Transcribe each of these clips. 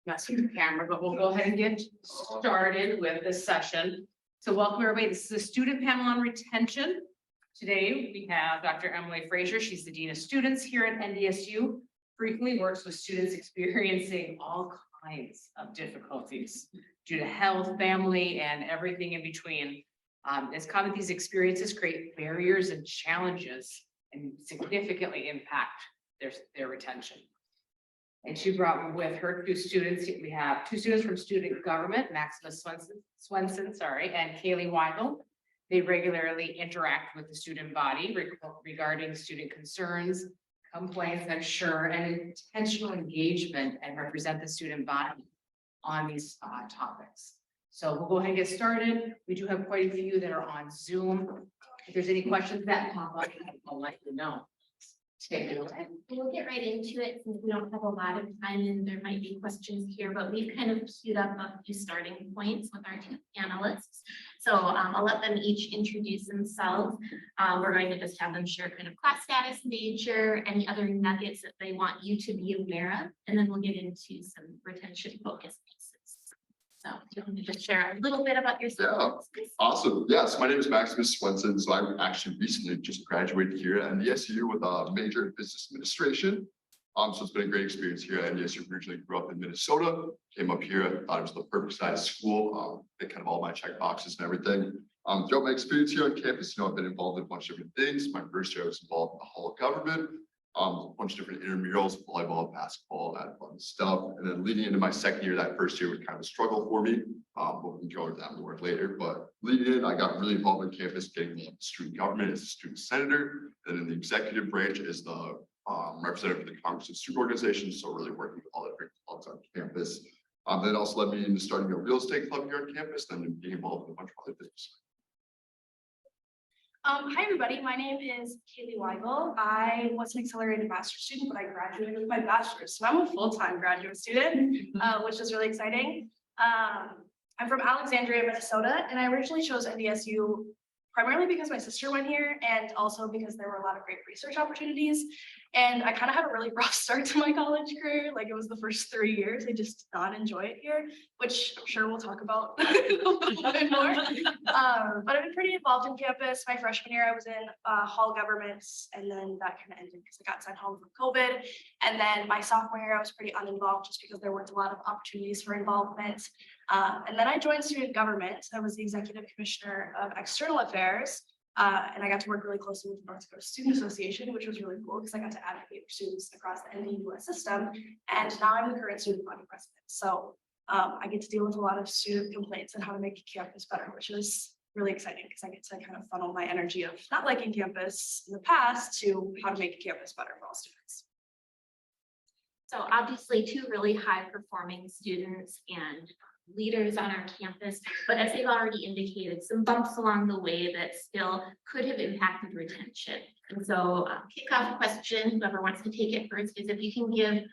messing with the camera, but we'll go ahead and get started with this session. So welcome everybody. This is the student panel on retention. Today we have Dr. Emily Frazier. She's the Dean of Students here at NDSU. Frequently works with students experiencing all kinds of difficulties due to health, family, and everything in between. It's common these experiences create barriers and challenges and significantly impact their retention. And she brought with her two students. We have two students from student government, Maximus Swenson, and Kaylee Weigel. They regularly interact with the student body regarding student concerns, complaints, ensure and intentional engagement and represent the student body on these topics. So we'll go ahead and get started. We do have quite a few that are on Zoom. If there's any questions that pop up, I'll let you know. We'll get right into it since we don't have a lot of time and there might be questions here, but we've kind of queued up a few starting points with our two panelists. So I'll let them each introduce themselves. We're going to just have them share kind of class status, major, any other nuggets that they want you to be aware of, and then we'll get into some retention focus pieces. So if you want to just share a little bit about yourself. Yeah, awesome. Yes, my name is Maximus Swenson. So I actually recently just graduated here at NDSU with a major in business administration. So it's been a great experience here at NDSU. Originally grew up in Minnesota, came up here. I thought it was the perfect size school. Hit kind of all my check boxes and everything. Throughout my experience here on campus, I've been involved in a bunch of different things. My first year I was involved in the Hall of Government. A bunch of different intramurals, volleyball, basketball, that fun stuff. And then leading into my second year, that first year was kind of a struggle for me. We'll go into that more later. But leading in, I got really involved in campus, getting involved in student government as a student senator. And in the executive branch is the representative of the Congress of Student Organizations. So really working with all the different clubs on campus. That also led me into starting a real estate club here on campus, then being involved in a bunch of other things. Hi everybody, my name is Kaylee Weigel. I was an accelerated master's student, but I graduated with my bachelor's. So I'm a full-time graduate student, which is really exciting. I'm from Alexandria, Minnesota, and I originally chose NDSU primarily because my sister went here and also because there were a lot of great research opportunities. And I kind of had a really rough start to my college career. Like it was the first 3 years. I just did not enjoy it here, which I'm sure we'll talk about a little bit more. But I've been pretty involved in campus. My freshman year, I was in hall governments, and then that kind of ended because I got sent home from COVID. And then my sophomore year, I was pretty uninvolved just because there weren't a lot of opportunities for involvement. And then I joined student government. I was the executive commissioner of external affairs. And I got to work really closely with the North Dakota Student Association, which was really cool because I got to advocate for students across the NDUS system. And now I'm the current student body president. So I get to deal with a lot of student complaints and how to make campus better, which is really exciting because I get to kind of funnel my energy of not liking campus in the past to how to make campus better for all students. So obviously two really high performing students and leaders on our campus, but as they've already indicated, some bumps along the way that still could have impacted retention. And so kickoff question, whoever wants to take it first, is if you can give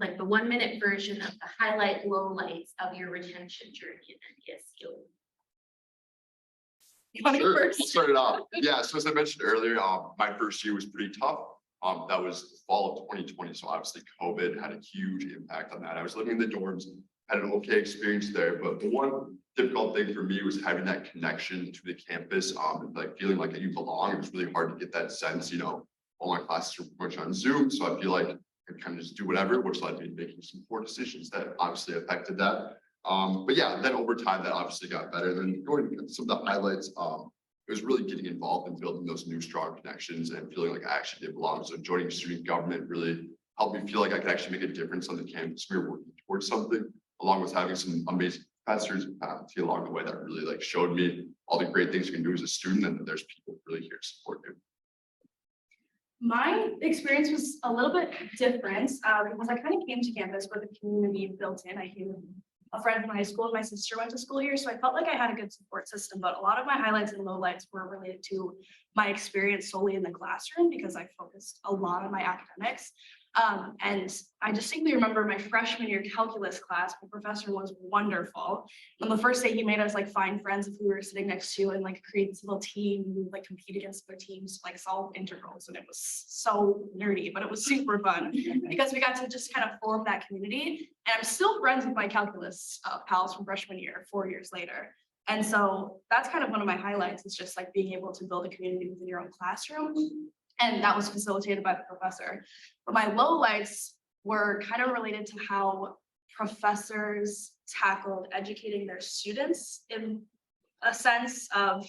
like the 1 minute version of the highlight lowlights of your retention journey at NDSU. Sure, I'll start it off. Yeah, so as I mentioned earlier, my first year was pretty tough. That was the fall of 2020. So obviously COVID had a huge impact on that. I was living in the dorms, had an okay experience there, but the one difficult thing for me was having that connection to the campus, like feeling like you belong. It was really hard to get that sense, all my classes were pretty much on Zoom, so I feel like I kind of just do whatever, which led me to making some poor decisions that obviously affected that. But yeah, then over time that obviously got better. Then going to some of the highlights, it was really getting involved in building those new strong connections and feeling like I actually did belong. So joining student government really helped me feel like I could actually make a difference on the campus. We were working towards something, along with having some amazing professors and faculty along the way that really showed me all the great things you can do as a student, and that there's people really here to support you. My experience was a little bit different because I kind of came to campus with a community built in. I came with a friend from high school. My sister went to school here, so I felt like I had a good support system, but a lot of my highlights and lowlights were related to my experience solely in the classroom because I focused a lot on my academics. And I distinctly remember my freshman year calculus class, my professor was wonderful. On the first day, he made us like find friends if we were sitting next to and like create this little team, we would like compete against their teams, like solve integrals. And it was so nerdy, but it was super fun because we got to just kind of form that community. And I'm still friends with my calculus pals from freshman year, 4 years later. And so that's kind of one of my highlights, is just like being able to build a community within your own classroom. And that was facilitated by the professor. But my lowlights were kind of related to how professors tackled educating their students, in a sense of,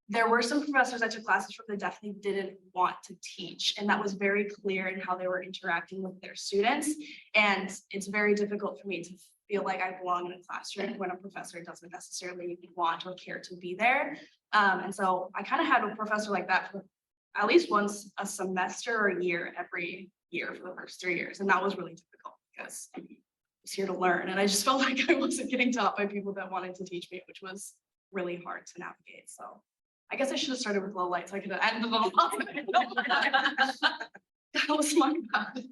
there were some professors I took classes from that definitely didn't want to teach. And that was very clear in how they were interacting with their students. And it's very difficult for me to feel like I belong in a classroom when a professor doesn't necessarily want or care to be there. And so I kind of had a professor like that for at least once a semester or a year every year for the first 3 years. And that was really difficult because I was here to learn. And I just felt like I wasn't getting taught by people that wanted to teach me, which was really hard to navigate. So I guess I should have started with lowlights. I could have ended on that was my bad.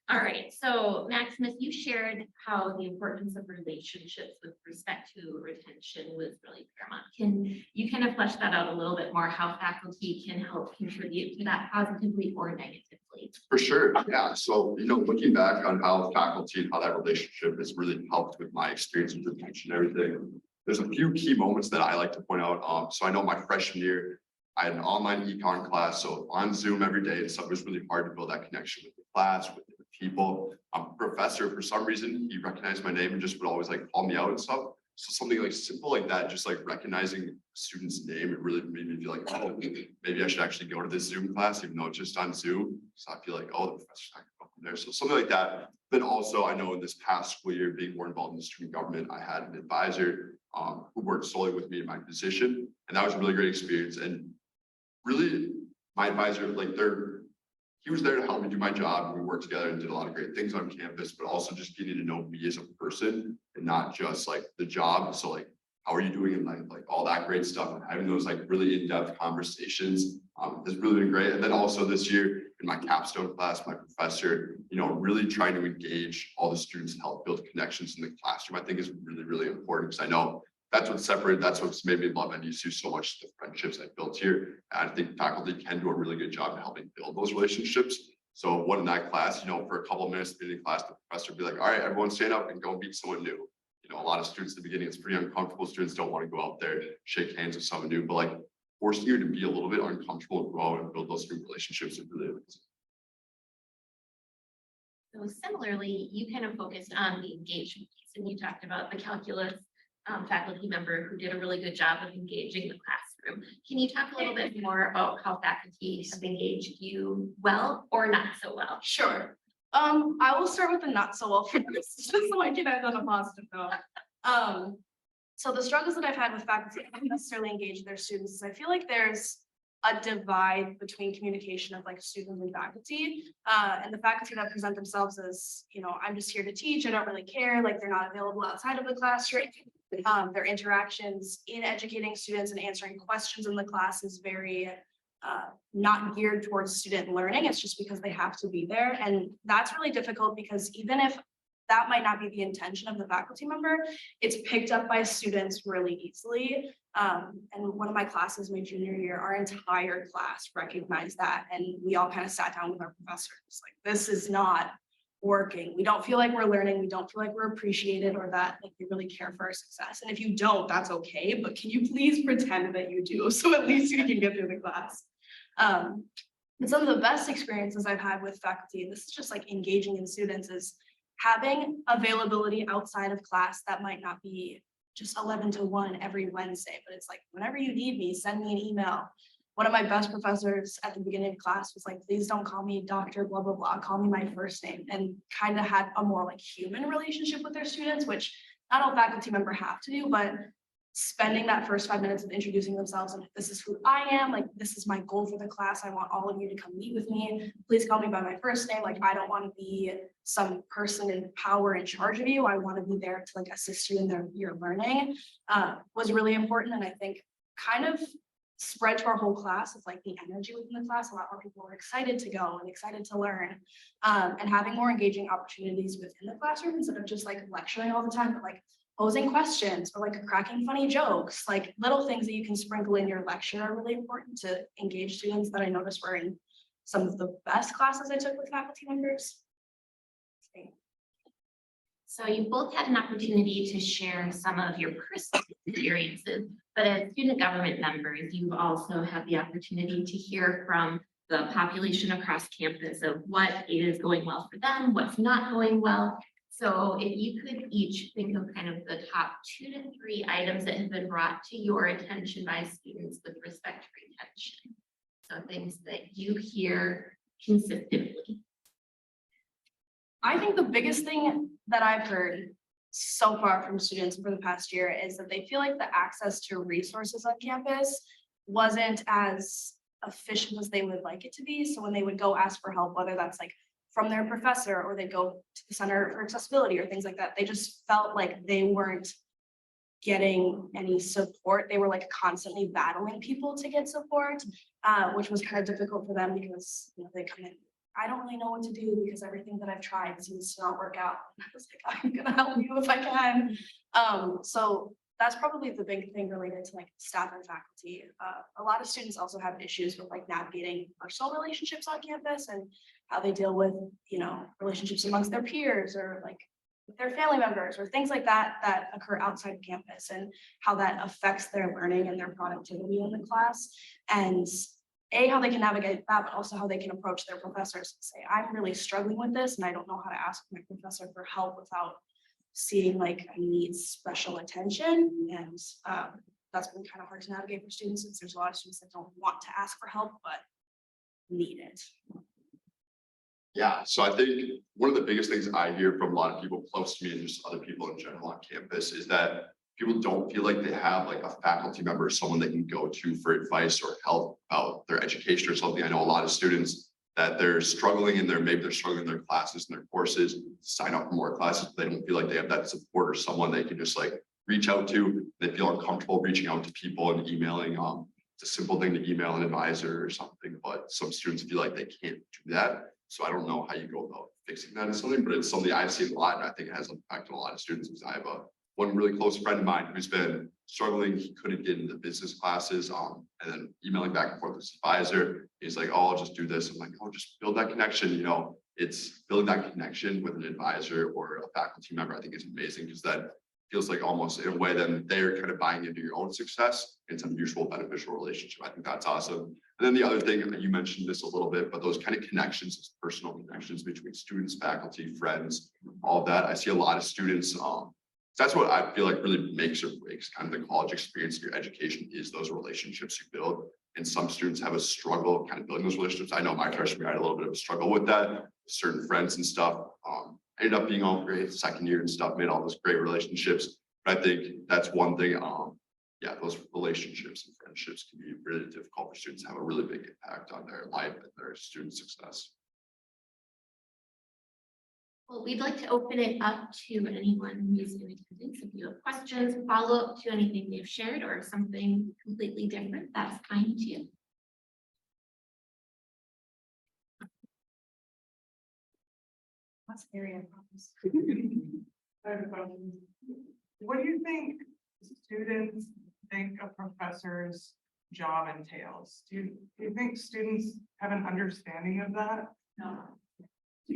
All right, so Maximus, you shared how the importance of relationships with respect to retention was really paramount. Can you kind of flesh that out a little bit more, how faculty can help contribute to that positively or negatively? For sure, yeah. So, looking back on how faculty and how that relationship has really helped with my experience with retention and everything, there's a few key moments that I like to point out. So I know my freshman year, I had an online econ class, so on Zoom every day, and so it was really hard to build that connection with the class, with the people. Professor, for some reason, he recognized my name and just would always like call me out and stuff. So something like simple like that, just like recognizing a student's name, it really made me feel like, oh, maybe I should actually go to this Zoom class, even though it's just on Zoom. So I feel like, oh, the professor's not gonna go from there. So something like that. Then also, I know in this past school year, being more involved in the student government, I had an advisor who worked solely with me in my position, and that was a really great experience. And really, my advisor, he was there to help me do my job. We worked together and did a lot of great things on campus, but also just getting to know me as a person and not just like the job. So like, how are you doing in life? Like all that great stuff, and having those like really in-depth conversations has really been great. And then also this year in my capstone class, my professor, really trying to engage all the students and help build connections in the classroom, I think is really, really important, because I know that's what's made me love NDSU so much, the friendships I built here. And I think faculty can do a really good job in helping build those relationships. So in that class, for a couple of minutes in class, the professor would be like, all right, everyone stand up and go meet someone new. A lot of students at the beginning, it's pretty uncomfortable. Students don't want to go out there, shake hands with someone new, but like forcing you to be a little bit uncomfortable and grow and build those new relationships is really amazing. So similarly, you kind of focused on the engagement piece, and you talked about the calculus faculty member who did a really good job of engaging the classroom. Can you talk a little bit more about how faculty have engaged you well or not so well? Sure. I will start with the not so well first, just so I can end on a positive note. So the struggles that I've had with faculty that haven't necessarily engaged their students is I feel like there's a divide between communication of like students and faculty, and the faculty that present themselves as, I'm just here to teach, I don't really care, like they're not available outside of the classroom. Their interactions in educating students and answering questions in the class is very not geared towards student learning. It's just because they have to be there. And that's really difficult because even if that might not be the intention of the faculty member, it's picked up by students really easily. And one of my classes, my junior year, our entire class recognized that. And we all kind of sat down with our professors, like, this is not working. We don't feel like we're learning. We don't feel like we're appreciated or that like they really care for our success. And if you don't, that's okay. But can you please pretend that you do? So at least you can get through the class. And some of the best experiences I've had with faculty, and this is just like engaging in students, is having availability outside of class that might not be just 11 to 1 every Wednesday, but it's like, whenever you need me, send me an email. One of my best professors at the beginning of class was like, please don't call me Dr. blah, blah, blah, call me my first name, and kind of had a more like human relationship with their students, which not all faculty members have to do, but spending that first 5 minutes of introducing themselves and this is who I am, like this is my goal for the class, I want all of you to come meet with me, please call me by my first name, like I don't want to be some person in power in charge of you, I want to be there to like assist you in your learning, was really important. And I think kind of spread to our whole class. It's like the energy within the class. A lot more people were excited to go and excited to learn, and having more engaging opportunities within the classroom instead of just like lecturing all the time, but like posing questions or like cracking funny jokes, like little things that you can sprinkle in your lecture are really important to engage students that I noticed were in some of the best classes I took with faculty members. So you both had an opportunity to share some of your personal experiences, but as student government members, you also have the opportunity to hear from the population across campus of what is going well for them, what's not going well. So if you could each think of kind of the top 2 to 3 items that have been brought to your attention by students with respect to retention. So things that you hear consistently. I think the biggest thing that I've heard so far from students for the past year is that they feel like the access to resources on campus wasn't as efficient as they would like it to be. So when they would go ask for help, whether that's like from their professor or they go to the Center for Accessibility or things like that, they just felt like they weren't getting any support. They were like constantly battling people to get support, which was kind of difficult for them because, you know, they come in, I don't really know what to do because everything that I've tried seems to not work out. I was like, I'm gonna help you if I can. So that's probably the big thing related to like staff and faculty. A lot of students also have issues with like navigating personal relationships on campus and how they deal with, you know, relationships amongst their peers or like with their family members or things like that that occur outside of campus and how that affects their learning and their productivity in the class. And how they can navigate that, but also how they can approach their professors and say, I'm really struggling with this and I don't know how to ask my professor for help without seeing like I need special attention. And that's been kind of hard to navigate for students since there's a lot of students that don't want to ask for help, but need it. Yeah, so I think one of the biggest things I hear from a lot of people close to me and just other people in general on campus is that people don't feel like they have like a faculty member or someone they can go to for advice or help about their education or something. I know a lot of students that they're struggling in maybe they're struggling in their classes and their courses, sign up for more classes, but they don't feel like they have that support or someone they can just like reach out to. They feel uncomfortable reaching out to people and emailing. It's a simple thing to email an advisor or something, but some students feel like they can't do that. So I don't know how you go about fixing that or something, but it's something I've seen a lot, and I think it has impacted a lot of students because I have one really close friend of mine who's been struggling. He couldn't get into business classes, and then emailing back and forth with his advisor. He's like, oh, I'll just do this. I'm like, oh, just build that connection. You know, it's building that connection with an advisor or a faculty member. I think is amazing because that feels like almost in a way then they're kind of buying into your own success. It's a mutual beneficial relationship. I think that's awesome. And then the other thing, you mentioned this a little bit, but those kind of connections, those personal connections between students, faculty, friends, all of that. I see a lot of students, that's what I feel like really makes or breaks kind of the college experience of your education is those relationships you build. And some students have a struggle kind of building those relationships. I know my freshman year I had a little bit of a struggle with that, with certain friends and stuff. Ended up being all great second year and stuff, made all those great relationships. But I think that's one thing. Yeah, those relationships and friendships can be really difficult for students to have a really big impact on their life and their student success. Well, we'd like to open it up to anyone who's in attendance. If you have questions, follow up to anything they've shared or something completely different, that's fine too. That's scary, I promise. I have a question. What do you think students think a professor's job entails? Do you think students have an understanding of that? No.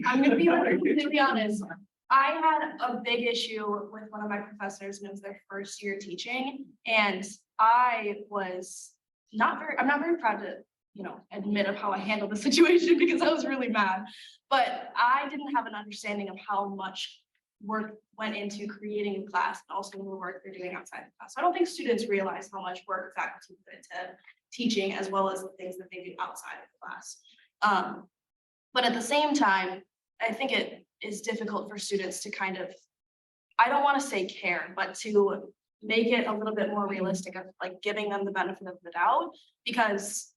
I'm gonna be completely honest. I had a big issue with one of my professors and it was their first year teaching. And I'm not very proud to, you know, admit of how I handled the situation because I was really mad. But I didn't have an understanding of how much work went into creating a class and also the work they're doing outside the class. So I don't think students realize how much work faculty put into teaching as well as the things that they do outside of the class. But at the same time, I think it is difficult for students to kind of, I don't want to say care, but to make it a little bit more realistic of like giving them the benefit of the doubt, because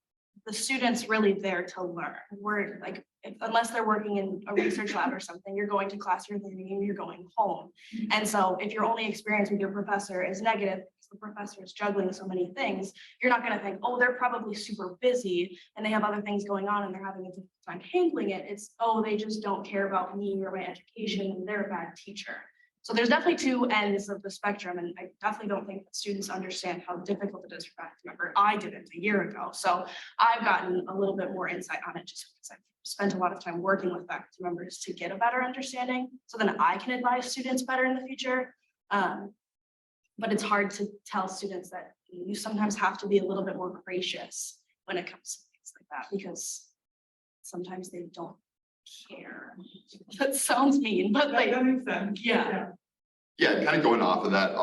the student's really there to learn. We're like, unless they're working in a research lab or something, you're going to class, you're learning, and you're going home. And so if your only experience with your professor is negative, because the professor is juggling so many things, you're not gonna think, oh, they're probably super busy and they have other things going on and they're having a difficult time handling it. It's, oh, they just don't care about me or my education and they're a bad teacher. So there's definitely two ends of the spectrum, and I definitely don't think that students understand how difficult it is for faculty member. I didn't a year ago, so I've gotten a little bit more insight on it just because I've spent a lot of time working with faculty members to get a better understanding, so then I can advise students better in the future. But it's hard to tell students that you sometimes have to be a little bit more gracious when it comes to things like that, because sometimes they don't care. That sounds mean, but like, That makes sense. yeah. Yeah, kind of going off of that,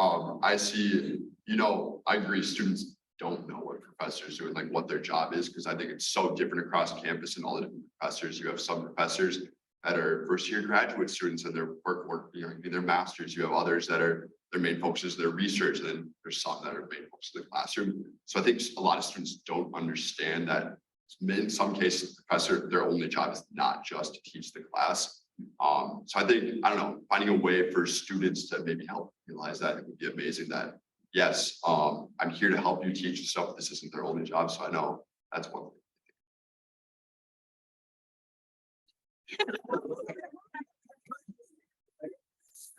I see, I agree, students don't know what professors do and like what their job is, because I think it's so different across campus and all the different professors. You have some professors that are first year graduate students and their work, their masters. You have others that are, their main focus is their research, and then there's some that are main focus of the classroom. So I think a lot of students don't understand that in some cases, the professor, their only job is not just to teach the class. So I think, I don't know, finding a way for students to maybe help realize that it would be amazing that, yes, I'm here to help you teach stuff. This isn't their only job. So I know that's one thing.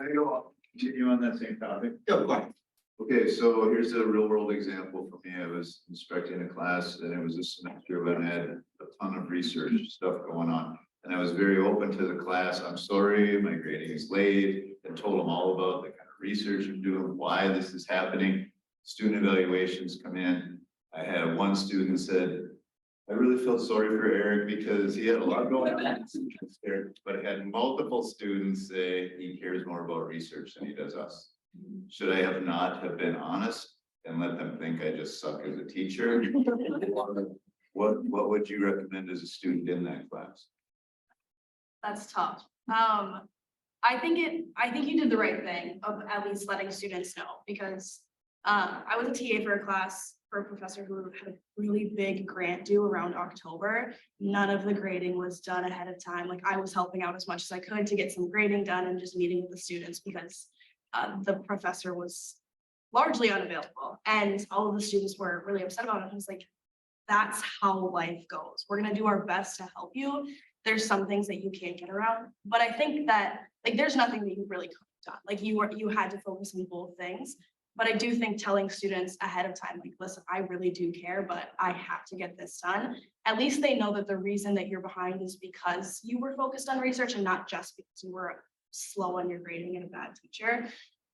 I go continue on that same topic. Yeah, go ahead. Okay, so here's a real world example for me. I was instructing a class and it was a semester when I had a ton of research stuff going on. And I was very open to the class. I'm sorry, my grading is late, and told them all about the kind of research I'm doing, why this is happening. Student evaluations come in. I had one student said, I really felt sorry for Eric because he had a lot going on, but I had multiple students say he cares more about research than he does us. Should I have not have been honest and let them think I just suck as a teacher? What would you recommend as a student in that class? That's tough. I think you did the right thing of at least letting students know, because I was a TA for a class for a professor who had a really big grant due around October. None of the grading was done ahead of time. Like, I was helping out as much as I could to get some grading done and just meeting with the students, because the professor was largely unavailable and all of the students were really upset about it. I was like, that's how life goes. We're gonna do our best to help you. There's some things that you can't get around, but I think that like there's nothing that you really could have done. Like you had to focus on both things. But I do think telling students ahead of time, like, listen, I really do care, but I have to get this done. At least they know that the reason that you're behind is because you were focused on research and not just because you were slow on your grading and a bad teacher.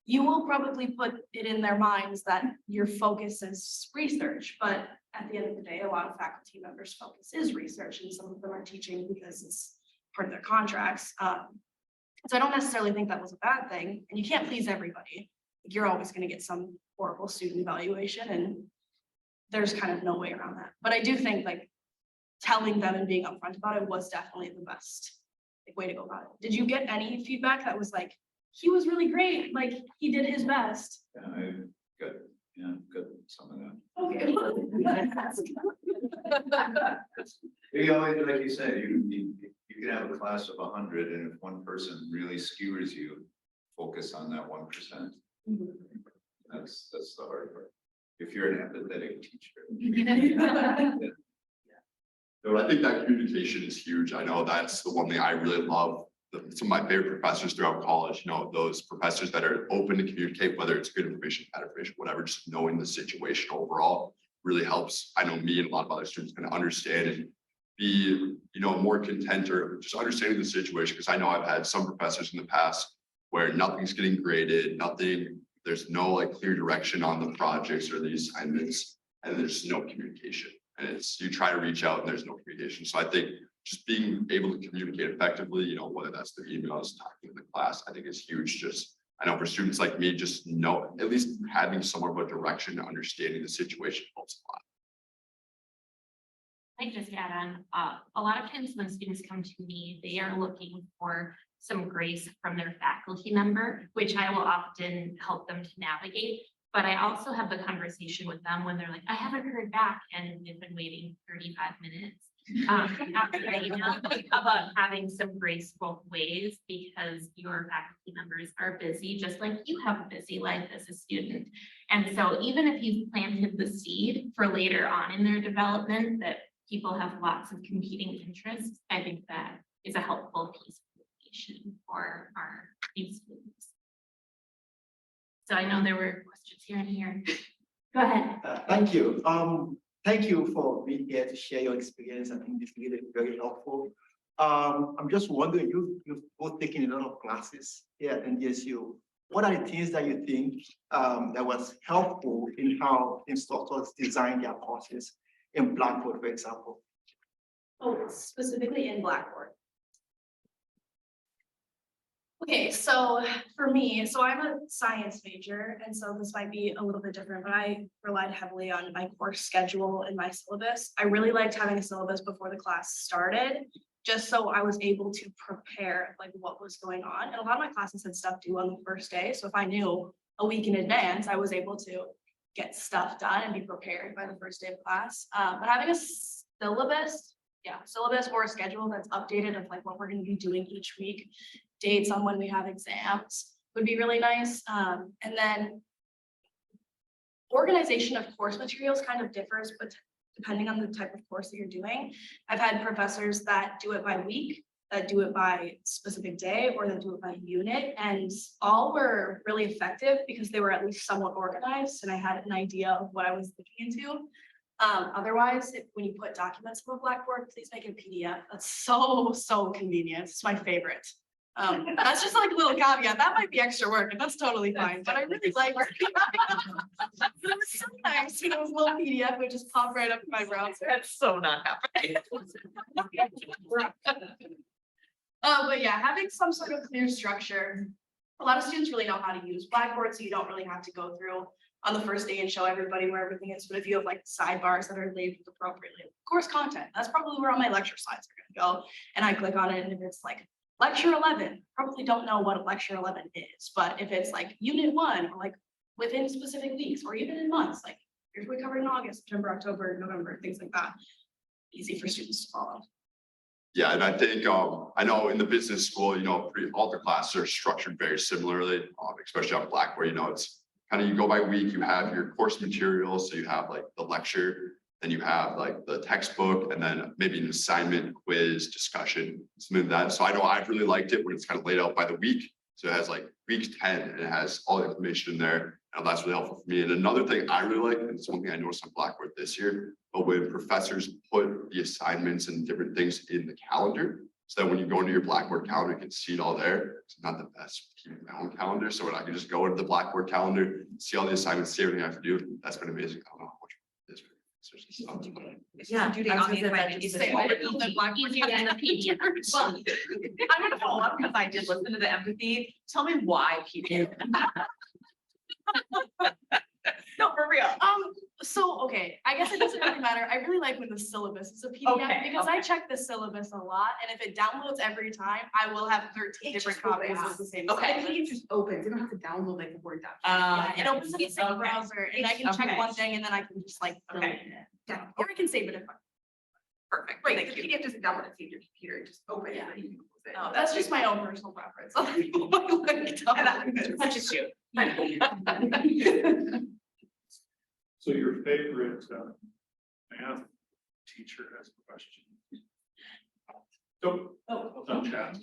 You will probably put it in their minds that your focus is research, but at the end of the day, a lot of faculty members' focus is research, and some of them are teaching because it's part of their contracts. So I don't necessarily think that was a bad thing, and you can't please everybody. You're always going to get some horrible student evaluation, and there's kind of no way around that. But I do think like telling them and being upfront about it was definitely the best way to go about it. Did you get any feedback that was like, he was really great, like he did his best? I got some of that. Okay. You always, like you said, you can have a class of 100, and if one person really skewers you, focus on that 1%. That's the hard part. If you're an empathetic teacher. So I think that communication is huge. I know that's the one thing I really love. Some of my favorite professors throughout college, those professors that are open to communicate, whether it's good information, bad information, whatever, just knowing the situation overall really helps. I know me and a lot of other students can understand and be, more content or just understanding the situation. Because I know I've had some professors in the past where nothing's getting graded, there's no like clear direction on the projects or the assignments, and there's no communication. And you try to reach out and there's no communication. So I think just being able to communicate effectively, whether that's the emails, talking to the class, I think is huge. I know for students like me, just at least having somewhat of a direction, understanding the situation helps a lot. I just add on, a lot of times when students come to me, they are looking for some grace from their faculty member, which I will often help them to navigate. But I also have the conversation with them when they're like, I haven't heard back and they've been waiting 35 minutes. After the email about having some grace both ways because your faculty members are busy, just like you have a busy life as a student. And so even if you've planted the seed for later on in their development, that people have lots of competing interests, I think that is a helpful piece of information for our new students. So I know there were questions here and here. Go ahead. Thank you. Thank you for being here to share your experience. I think this is really very helpful. I'm just wondering, you've both taken a lot of classes here at NDSU. What are the things that you think that was helpful in how instructors design their courses in Blackboard, for example? Oh, specifically in Blackboard. Okay, so for me, so I'm a science major, and so this might be a little bit different, but I relied heavily on my course schedule and my syllabus. I really liked having a syllabus before the class started, just so I was able to prepare like what was going on. And a lot of my classes had stuff due on the first day, so if I knew a week in advance, I was able to get stuff done and be prepared by the first day of class. But having a syllabus, syllabus or a schedule that's updated of like what we're going to be doing each week, dates on when we have exams would be really nice. And then organization of course materials kind of differs, but depending on the type of course that you're doing. I've had professors that do it by week, that do it by specific day, or that do it by unit, and all were really effective because they were at least somewhat organized and I had an idea of what I was looking into. Otherwise, when you put documents on a Blackboard, please make it PDF. That's so convenient. It's my favorite. That's just like a little caveat. That might be extra work and that's totally fine, but I really like sometimes, you know, a little PDF would just pop right up in my browser. That's so not happening. But yeah, having some sort of clear structure. A lot of students really know how to use Blackboard, so you don't really have to go through on the first day and show everybody where everything is. But if you have like sidebars that are labeled appropriately, course content, that's probably where all my lecture slides are gonna go. And I click on it, and if it's like lecture 11, probably don't know what a lecture 11 is, but if it's like unit 1 or like within specific weeks or even in months, like here's what we covered in August, September, October, November, things like that, easy for students to follow. Yeah, and I think, I know in the business school, you know, all the classes are structured very similarly, especially on Blackboard, you know, it's kind of, you go by week, you have your course materials, so you have like the lecture, then you have like the textbook, and then maybe an assignment, quiz, discussion, something like that. So I know I've really liked it when it's kind of laid out by the week. So it has like week 10 and it has all the information in there. And that's really helpful for me. And another thing I really like, and it's one thing I noticed on Blackboard this year, but when professors put the assignments and different things in the calendar, so that when you go into your Blackboard calendar, you can see it all there. It's not the best keeping my own calendar. So when I can just go into the Blackboard calendar, see all the assignments, see everything I have to do, that's been amazing. I don't know how much it is. Yeah. You do the PDF. Well, I'm gonna follow up because I did listen to the empathy. Tell me why PDF. No, for real. So, okay, I guess it doesn't really matter. I really like when the syllabus is a PDF Okay, because I check the syllabus a lot, and if it downloads every time, I will have 13 different copies of the same. Okay. syllabus. It just opens, you don't have to download like a Word document. Yeah, it opens in the same okay. browser, and I can check Okay. one thing, and then I can just like fill it Okay. in. Yeah, or I can save it if I. Perfect. Right, Thank the you. PDF doesn't download it to your computer, it just opens. Yeah. and you can close it. No, that's just my own personal preference. Other people might like That's just you. So your favorite math teacher has a question. Don't chat.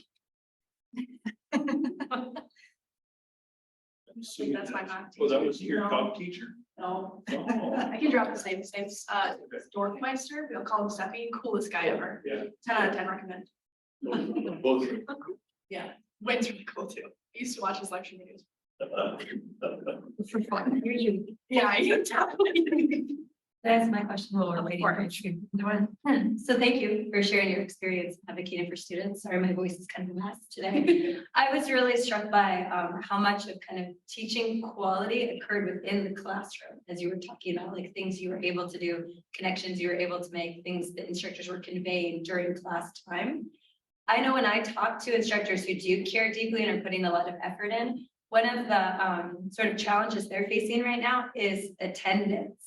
That's my math Well, that teacher. was your No. top teacher? No. Oh, I can drop his name. His name's Dorfmeister. We'll call him Steffi. Coolest guy ever. yeah. 10 out of 10 recommend. Both of them. Yeah, Wayne's really cool too. I used to watch his lecture videos. For fun. You're you. Yeah, you definitely. That's my question. Well, we're Of waiting course. So thank you for sharing your experience advocating for students. Sorry, my voice is kind of a mess today. I was really struck by how much of kind of teaching quality occurred within the classroom as you were talking about, like things you were able to do, connections you were able to make, things that instructors were conveying during class time. I know when I talk to instructors who do care deeply and are putting a lot of effort in, one of the sort of challenges they're facing right now is attendance.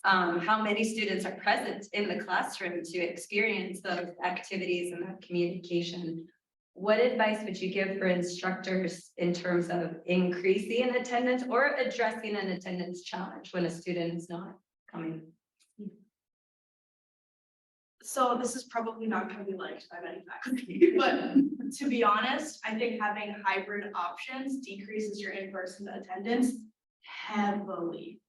How many students are present in the classroom to experience those activities and that communication? What advice would you give for instructors in terms of increasing attendance or addressing an attendance challenge when a student is not coming? So this is probably not going to be liked by many faculty, but to be honest, I think having hybrid options decreases your in-person attendance heavily.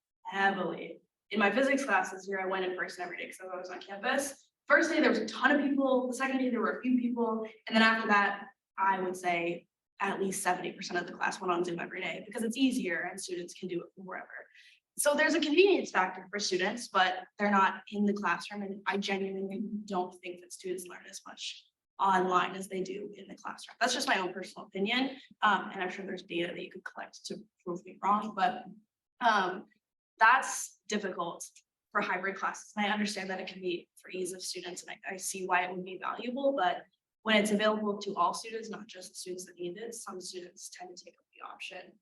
In my physics classes here, I went in person every day because I was on campus. First day, there was a ton of people. The second day, there were a few people. And then after that, I would say at least 70% of the class went on Zoom every day because it's easier and students can do it from wherever. So there's a convenience factor for students, but they're not in the classroom. And I genuinely don't think that students learn as much online as they do in the classroom. That's just my own personal opinion. And I'm sure there's data that you could collect to prove me wrong, but that's difficult for hybrid classes. And I understand that it can be for ease of students, and I see why it would be valuable, but when it's available to all students, not just the students that need it, some students tend to take up the option.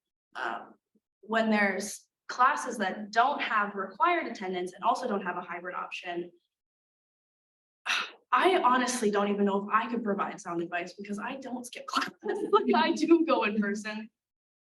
When there's classes that don't have required attendance and also don't have a hybrid option, I honestly don't even know if I could provide sound advice because I don't skip classes. Like I do go in person.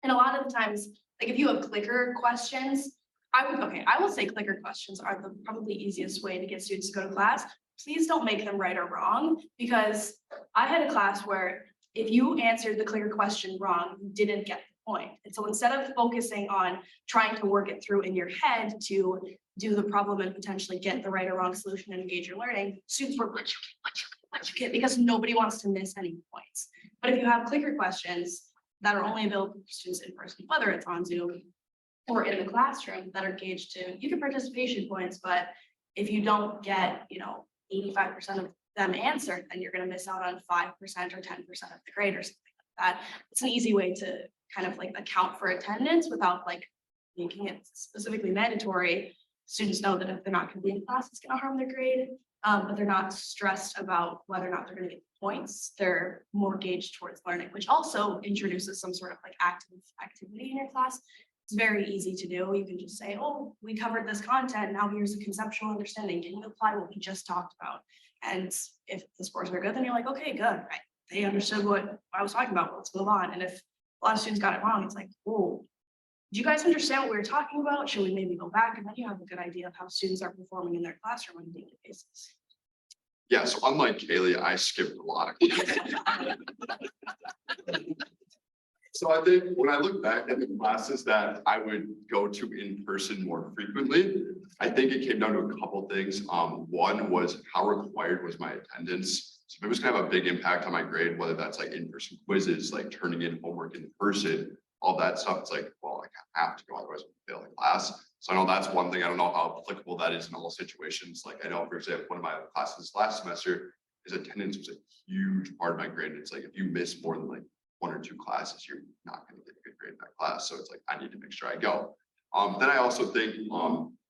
And a lot of the times, like if you have clicker questions, I will say clicker questions are the probably easiest way to get students to go to class. Please don't make them right or wrong, because I had a class where if you answered the clicker question wrong, you didn't get the point. And so instead of focusing on trying to work it through in your head to do the problem and potentially get the right or wrong solution and engage your learning, students were what you get, because nobody wants to miss any points. But if you have clicker questions that are only available for students in person, whether it's on Zoom or in the classroom, that are gauged to, you get participation points, but if you don't get, 85% of them answered, then you're going to miss out on 5% or 10% of the grade or something like that. It's an easy way to kind of like account for attendance without like making it specifically mandatory. Students know that if they're not going to be in class, it's going to harm their grade, but they're not stressed about whether or not they're going to get points. They're more gauged towards learning, which also introduces some sort of like active activity in your class. It's very easy to do. You can just say, oh, we covered this content. Now here's a conceptual understanding. Can you apply what we just talked about? And if the scores are good, then you're like, okay, good. Right. They understood what I was talking about. Let's move on. And if a lot of students got it wrong, it's like, oh, do you guys understand what we were talking about? Should we maybe go back? And then you have a good idea of how students are performing in their classroom on a daily basis. Yeah, so unlike Kaylee, I skipped a lot of classes. So I think when I look back at the classes that I would go to in person more frequently, I think it came down to a couple things. One was how required was my attendance. So if it was gonna have a big impact on my grade, whether that's like in-person quizzes, like turning in homework in person, all that stuff, it's like, well, I have to go, otherwise I'll fail the class. So I know that's one thing. I don't know how applicable that is in all situations. Like I know, for example, one of my classes last semester, his attendance was a huge part of my grade. It's like, if you miss more than like 1 or 2 classes, you're not going to get a good grade in that class. So it's like, I need to make sure I go. Then I also think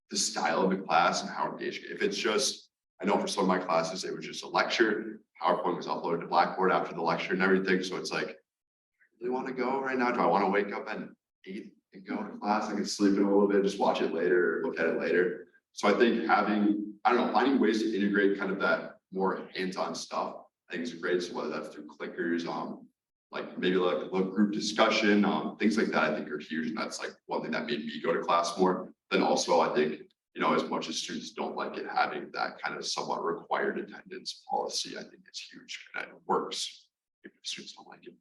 the style of the class and how engaged. If it's just, I know for some of my classes, it was just a lecture. PowerPoint was uploaded to Blackboard after the lecture and everything. So it's like, I really want to go right now? Do I want to wake up at 8 and go to class? I can sleep in a little bit, just watch it later, or look at it later. So I think finding ways to integrate kind of that more hands-on stuff, I think is great. So whether that's through clickers, like maybe like a group discussion, things like that, I think are huge. And that's like one thing that made me go to class more. Then also, I think, as much as students don't like it, having that kind of somewhat required attendance policy, I think it's huge and it works if students don't like it.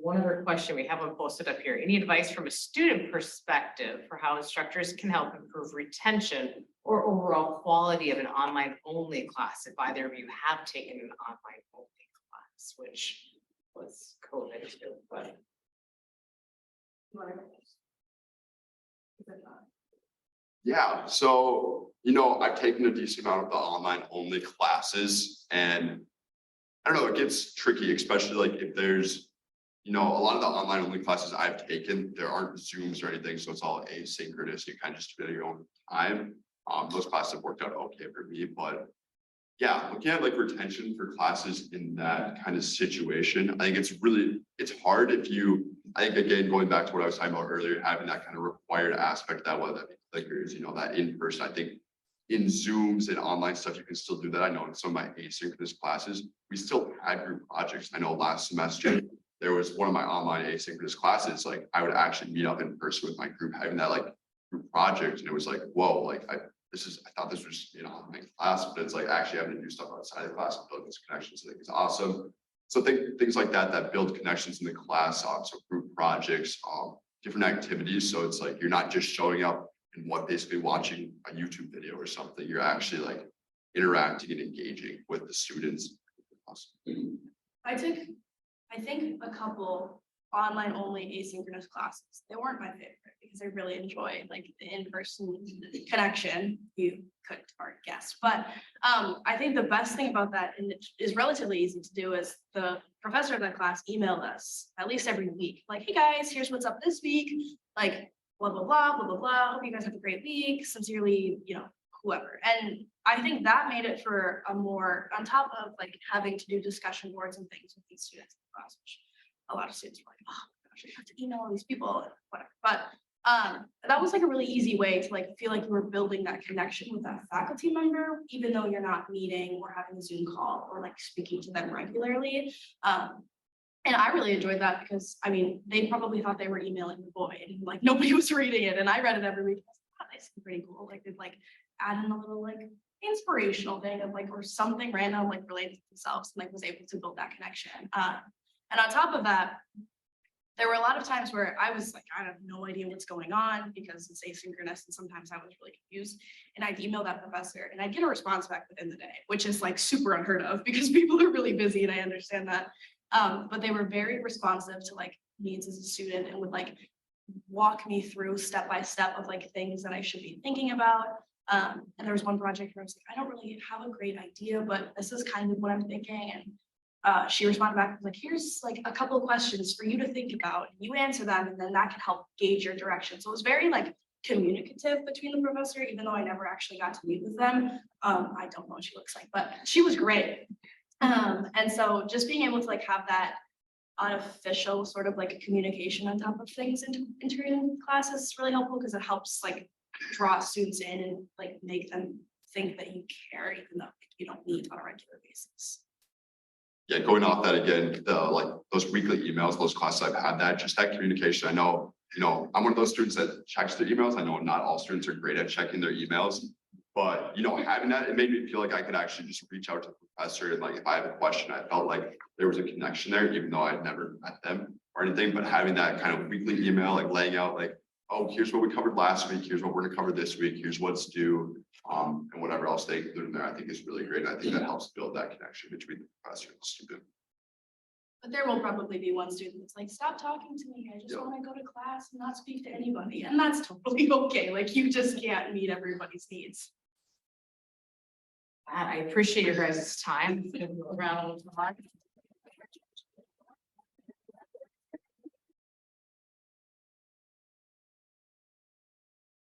One other question, we have one posted up here. Any advice from a student perspective for how instructors can help improve retention or overall quality of an online only class, if either of you have taken an online only class, which was COVID too, but. Yeah, so, I've taken a decent amount of the online only classes, and I don't know, it gets tricky, especially like if there's, a lot of the online only classes I've taken, there aren't Zooms or anything, so it's all asynchronous. You kind of just do it at your own time. Those classes have worked out okay for me, but yeah, looking at like retention for classes in that kind of situation, I think it's hard if you, I think again, going back to what I was talking about earlier, having that kind of required aspect that whether that be clickers, that in person, I think in Zooms and online stuff, you can still do that. I know in some of my asynchronous classes, we still had group projects. I know last semester, there was one of my online asynchronous classes, like I would actually meet up in person with my group, having that like group project. And it was like, whoa, like I thought this was, my class, but it's like actually having to do stuff outside of class and build these connections. I think it's awesome. So things like that build connections in the class, so group projects, different activities. So it's like, you're not just showing up and basically watching a YouTube video or something. You're actually like interacting and engaging with the students. Awesome. I think a couple online only asynchronous classes. They weren't my favorite because I really enjoyed like the in-person connection. You could already guess, but I think the best thing about that, and it is relatively easy to do, is the professor of that class emailed us at least every week. Like, hey guys, here's what's up this week. Like, blah, blah, blah, blah, blah, blah. Hope you guys have a great week. Sincerely, whoever. And I think that made it for a more, on top of like having to do discussion boards and things with these students in the class, which a lot of students were like, oh my gosh, I have to email all these people, whatever. But that was like a really easy way to like feel like you were building that connection with that faculty member, even though you're not meeting or having a Zoom call or like speaking to them regularly. And I really enjoyed that because I mean, they probably thought they were emailing the void and like nobody was reading it. And I read it every week. I was like, oh, this is pretty cool. Like they'd like add in a little like inspirational thing of like, or something random like related to themselves, and like was able to build that connection. And on top of that, there were a lot of times where I was like, I have no idea what's going on because it's asynchronous, and sometimes I was really confused. And I'd email that professor and I'd get a response back within the day, which is like super unheard of because people are really busy, and I understand that. But they were very responsive to like needs as a student and would like walk me through step by step of like things that I should be thinking about. And there was one project where I was like, I don't really have a great idea, but this is kind of what I'm thinking. And she responded back like, here's like a couple of questions for you to think about. You answer them, and then that can help gauge your direction. So it was very like communicative between the professor, even though I never actually got to meet with them. I don't know what she looks like, but she was great. And so just being able to like have that unofficial sort of like communication on top of things integrating classes is really helpful because it helps like draw students in and like make them think that you care, even though you don't meet on a regular basis. Yeah, going off that again, like those weekly emails, those classes I've had, that just that communication. I know, I'm one of those students that checks their emails. I know not all students are great at checking their emails, but having that, it made me feel like I could actually just reach out to the professor, and like if I have a question, I felt like there was a connection there, even though I'd never met them or anything. But having that kind of weekly email, like laying out like, oh, here's what we covered last week, here's what we're gonna cover this week, here's what's due, and whatever else they include in there, I think is really great. And I think that helps build that connection between the professor and the student. But there will probably be one student that's like, stop talking to me. I just want to go to class and not speak to anybody. And that's totally okay. Like you just can't meet everybody's needs. I appreciate your guys' time. Round of applause.